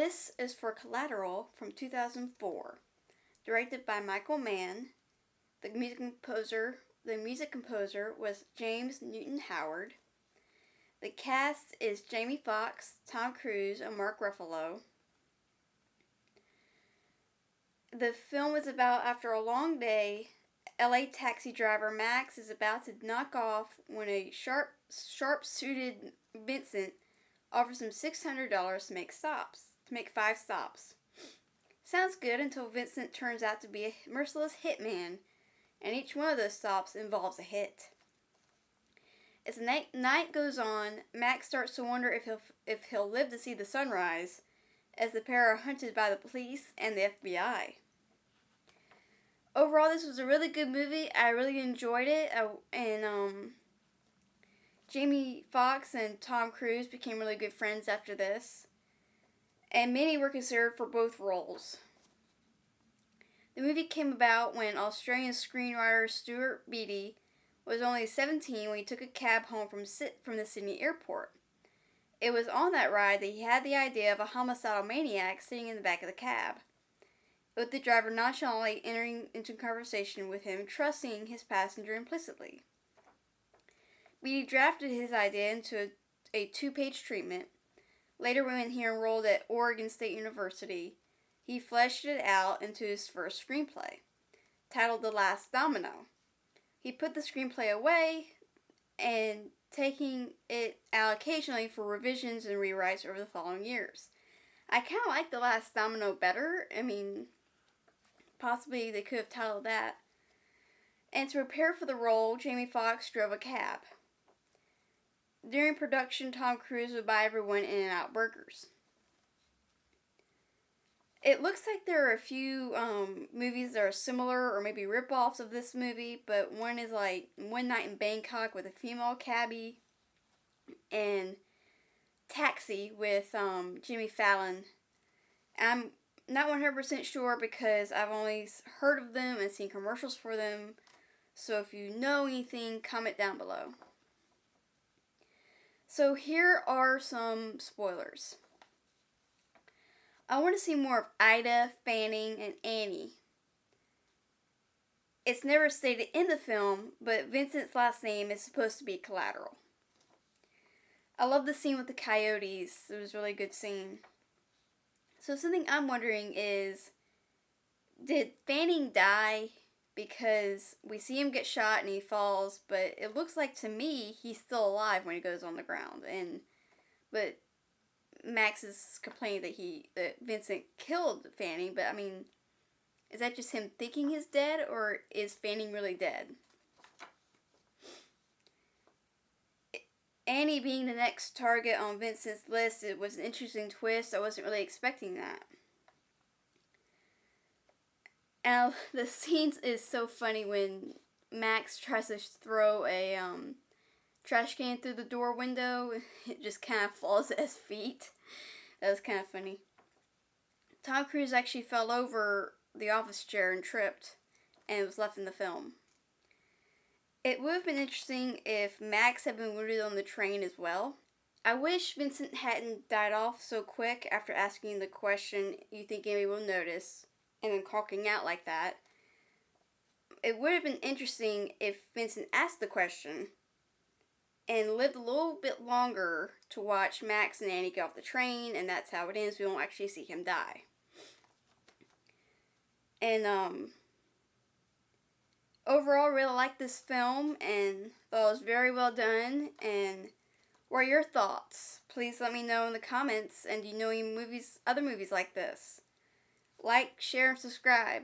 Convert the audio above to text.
This is for Collateral from 2004, directed by Michael Mann. The music composer was James Newton Howard. The cast is Jamie Foxx, Tom Cruise, and Mark Ruffalo. The film is about, after a long day, LA taxi driver Max is about to knock off when a sharp-suited Vincent offers him $600 to make 5 stops. Sounds good until Vincent turns out to be a merciless hitman, and each one of those stops involves a hit. As the night goes on, Max starts to wonder if he'll live to see the sunrise, as the pair are hunted by the police and the FBI. Overall, this was a really good movie. I really enjoyed it, and Jamie Foxx and Tom Cruise became really good friends after this, and many were considered for both roles. The movie came about when Australian screenwriter Stuart Beattie was only 17 when he took a cab home from the Sydney airport. It was on that ride that he had the idea of a homicidal maniac sitting in the back of the cab, with the driver nonchalantly entering into conversation with him, trusting his passenger implicitly. Beattie drafted his idea into a 2-page treatment. Later, when he enrolled at Oregon State University, he fleshed it out into his first screenplay, titled The Last Domino. He put the screenplay away and taking it out occasionally for revisions and rewrites over the following years. I kind of like The Last Domino better. Possibly they could have titled that. And to prepare for the role, Jamie Foxx drove a cab. During production, Tom Cruise would buy everyone In-N-Out burgers. It looks like there are a few movies that are similar or maybe rip-offs of this movie, but one is like One Night in Bangkok with a female cabbie, and Taxi with Jimmy Fallon. I'm not 100% sure because I've only heard of them and seen commercials for them, so if you know anything, comment down below. So here are some spoilers. I want to see more of Ida, Fanning, and Annie. It's never stated in the film, but Vincent's last name is supposed to be Collateral. I love the scene with the coyotes. It was a really good scene. So something I'm wondering is, did Fanning die? Because we see him get shot and he falls, but it looks like to me he's still alive when he goes on the ground. But Max is complaining that Vincent killed Fanning, but is that just him thinking he's dead, or is Fanning really dead? Annie being the next target on Vincent's list, it was an interesting twist. I wasn't really expecting that. And the scene is so funny when Max tries to throw a trash can through the door window. It just kind of falls at his feet. That was kind of funny. Tom Cruise actually fell over the office chair and tripped, and was left in the film. It would have been interesting if Max had been wounded on the train as well. I wish Vincent hadn't died off so quick after asking the question, "You think Amy will notice?" and then caulking out like that. It would have been interesting if Vincent asked the question and lived a little bit longer to watch Max and Annie get off the train, and that's how it ends. We won't actually see him die. And overall, I really liked this film and thought it was very well done. And what are your thoughts? Please let me know in the comments. And do you know any other movies like this? Like, share, and subscribe.